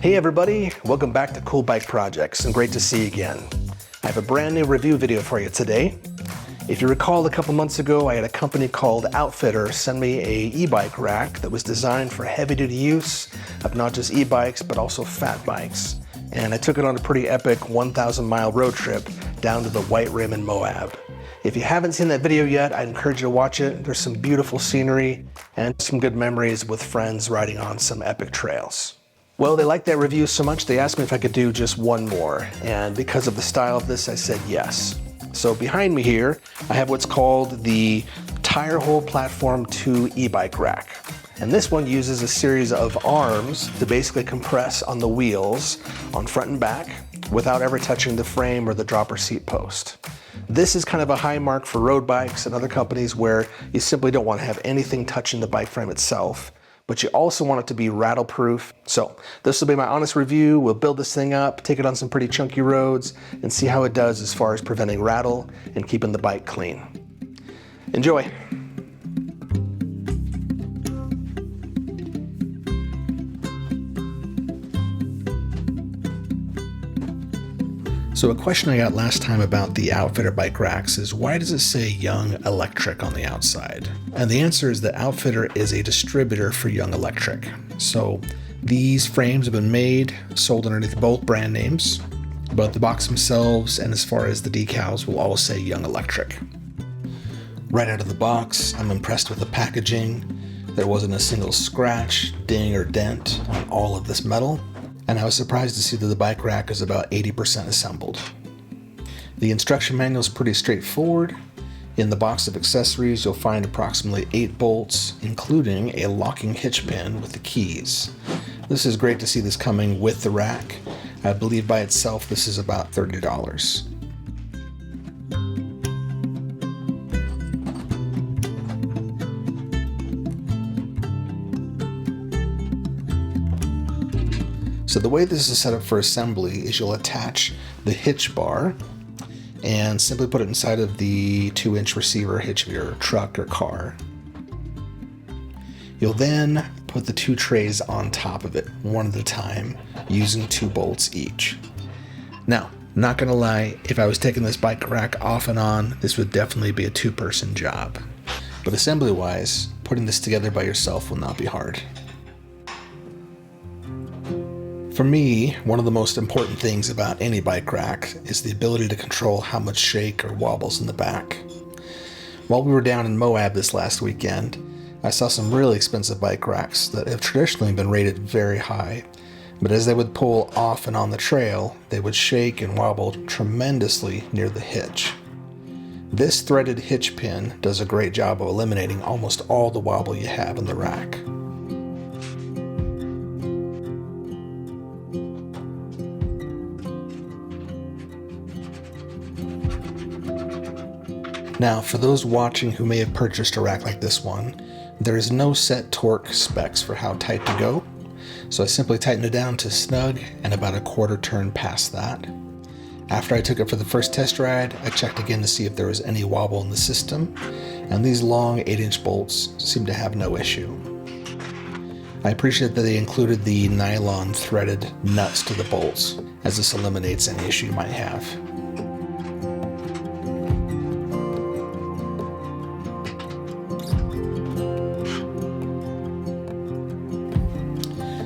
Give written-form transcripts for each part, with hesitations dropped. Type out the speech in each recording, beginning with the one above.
Hey everybody, welcome back to Cool Bike Projects and great to see you again. I have a brand new review video for you today. If you recall, a couple months ago I had a company called Outfitr send me a e-bike rack that was designed for heavy-duty use of not just e-bikes but also fat bikes. And I took it on a pretty epic 1,000-mile road trip down to the White Rim in Moab. If you haven't seen that video yet, I'd encourage you to watch it. There's some beautiful scenery and some good memories with friends riding on some epic trails. Well, they liked that review so much they asked me if I could do just one more, and because of the style of this I said yes. So behind me here I have what's called the Tire Hole Platform 2 e-bike rack. And this one uses a series of arms to basically compress on the wheels on front and back without ever touching the frame or the dropper seat post. This is kind of a high mark for road bikes and other companies where you simply don't want to have anything touching the bike frame itself, but you also want it to be rattle proof. So this will be my honest review. We'll build this thing up, take it on some pretty chunky roads, and see how it does as far as preventing rattle and keeping the bike clean. Enjoy. So a question I got last time about the Outfitr bike racks is, why does it say Young Electric on the outside? And the answer is that Outfitr is a distributor for Young Electric. So these frames have been made, sold underneath both brand names, but the box themselves and as far as the decals will all say Young Electric. Right out of the box, I'm impressed with the packaging. There wasn't a single scratch, ding, or dent on all of this metal. And I was surprised to see that the bike rack is about 80% assembled. The instruction manual is pretty straightforward. In the box of accessories, you'll find approximately 8 bolts, including a locking hitch pin with the keys. This is great to see this coming with the rack. I believe by itself this is about $30. So the way this is set up for assembly is you'll attach the hitch bar and simply put it inside of the 2-inch receiver hitch of your truck or car. You'll then put the 2 trays on top of it, one at a time, using 2 bolts each. Now, not gonna lie, if I was taking this bike rack off and on, this would definitely be a 2-person job. But assembly-wise, putting this together by yourself will not be hard. For me, one of the most important things about any bike rack is the ability to control how much shake or wobbles in the back. While we were down in Moab this last weekend, I saw some really expensive bike racks that have traditionally been rated very high, but as they would pull off and on the trail, they would shake and wobble tremendously near the hitch. This threaded hitch pin does a great job of eliminating almost all the wobble you have in the rack. Now, for those watching who may have purchased a rack like this one, there is no set torque specs for how tight to go, so I simply tightened it down to snug and about a quarter turn past that. After I took it for the first test ride, I checked again to see if there was any wobble in the system, and these long 8-inch bolts seem to have no issue. I appreciate that they included the nylon threaded nuts to the bolts, as this eliminates any issue you might have.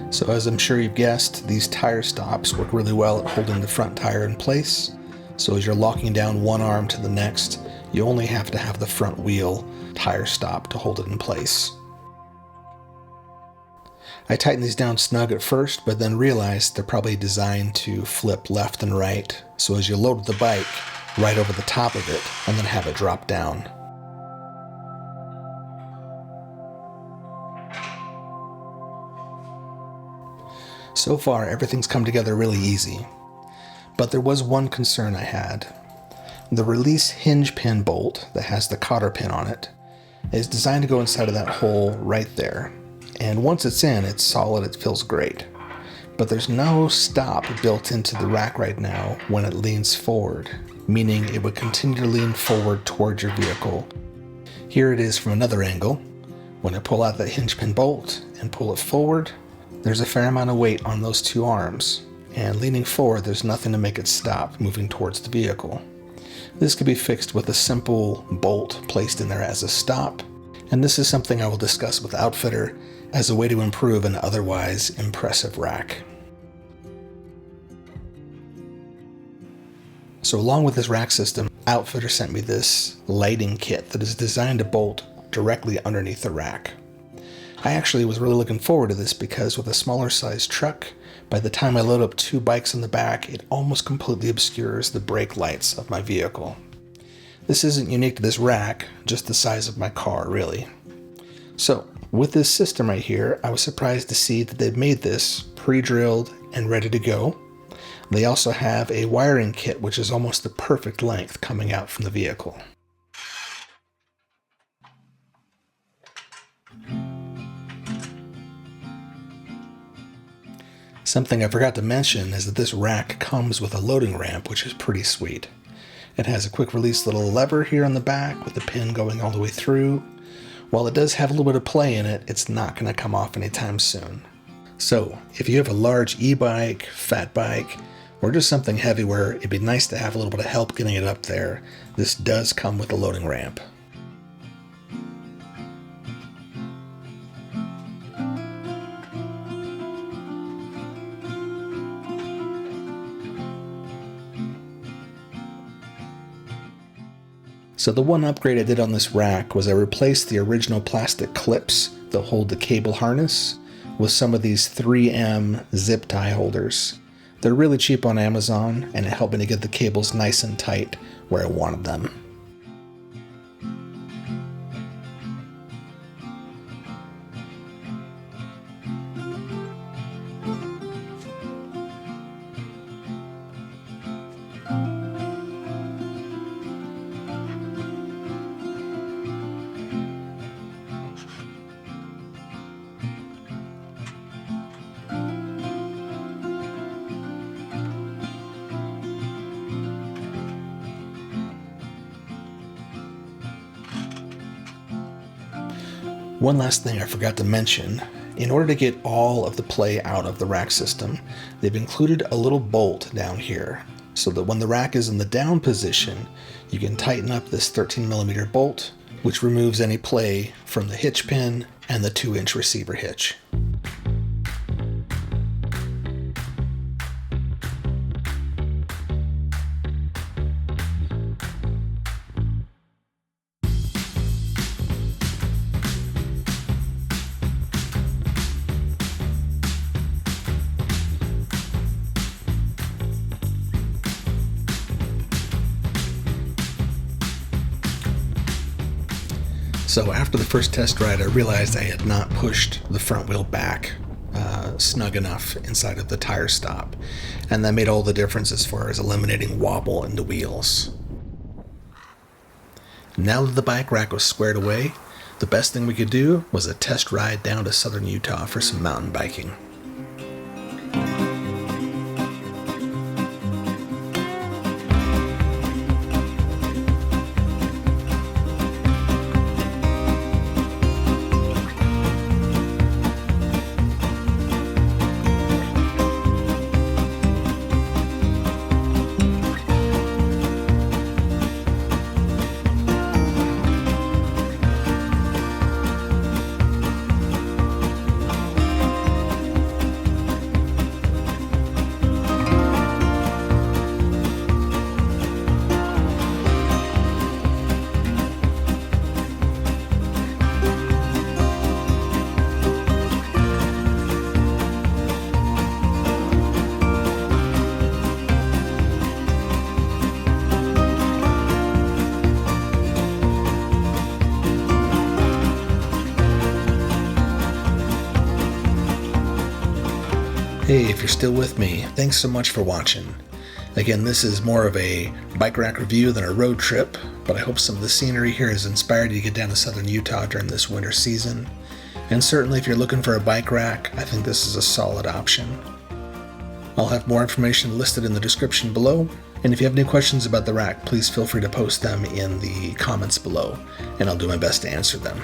So as I'm sure you've guessed, these tire stops work really well at holding the front tire in place. So as you're locking down one arm to the next, you only have to have the front wheel tire stop to hold it in place. I tightened these down snug at first, but then realized they're probably designed to flip left and right. So as you load the bike, right over the top of it, and then have it drop down. So far, everything's come together really easy, but there was one concern I had. The release hinge pin bolt that has the cotter pin on it is designed to go inside of that hole right there, and once it's in, it's solid, it feels great. But there's no stop built into the rack right now when it leans forward, meaning it would continue to lean forward towards your vehicle. Here it is from another angle. When I pull out that hinge pin bolt and pull it forward, There's a fair amount of weight on those two arms, and leaning forward there's nothing to make it stop moving towards the vehicle. This could be fixed with a simple bolt placed in there as a stop, and this is something I will discuss with Outfitr as a way to improve an otherwise impressive rack. So along with this rack system, Outfitr sent me this lighting kit that is designed to bolt directly underneath the rack. I actually was really looking forward to this because with a smaller size truck, by the time I load up two bikes in the back, it almost completely obscures the brake lights of my vehicle. This isn't unique to this rack, just the size of my car, really. So, with this system right here, I was surprised to see that they've made this pre-drilled and ready to go. They also have a wiring kit which is almost the perfect length coming out from the vehicle. Something I forgot to mention is that this rack comes with a loading ramp, which is pretty sweet. It has a quick release little lever here on the back with the pin going all the way through. While it does have a little bit of play in it, it's not going to come off anytime soon. So if you have a large e-bike, fat bike, or just something heavy where it'd be nice to have a little bit of help getting it up there, this does come with a loading ramp. So the one upgrade I did on this rack was I replaced the original plastic clips that hold the cable harness with some of these 3M zip tie holders. They're really cheap on Amazon, and it helped me to get the cables nice and tight where I wanted them. One last thing I forgot to mention, in order to get all of the play out of the rack system, they've included a little bolt down here, so that when the rack is in the down position, you can tighten up this 13mm bolt, which removes any play from the hitch pin and the 2-inch receiver hitch. So after the first test ride, I realized I had not pushed the front wheel back snug enough inside of the tire stop, and that made all the difference as far as eliminating wobble in the wheels. Now that the bike rack was squared away, the best thing we could do was a test ride down to southern Utah for some mountain biking. Hey, if you're still with me, thanks so much for watching. Again, this is more of a bike rack review than a road trip, but I hope some of the scenery here has inspired you to get down to southern Utah during this winter season. And certainly if you're looking for a bike rack, I think this is a solid option. I'll have more information listed in the description below, and if you have any questions about the rack, please feel free to post them in the comments below, and I'll do my best to answer them.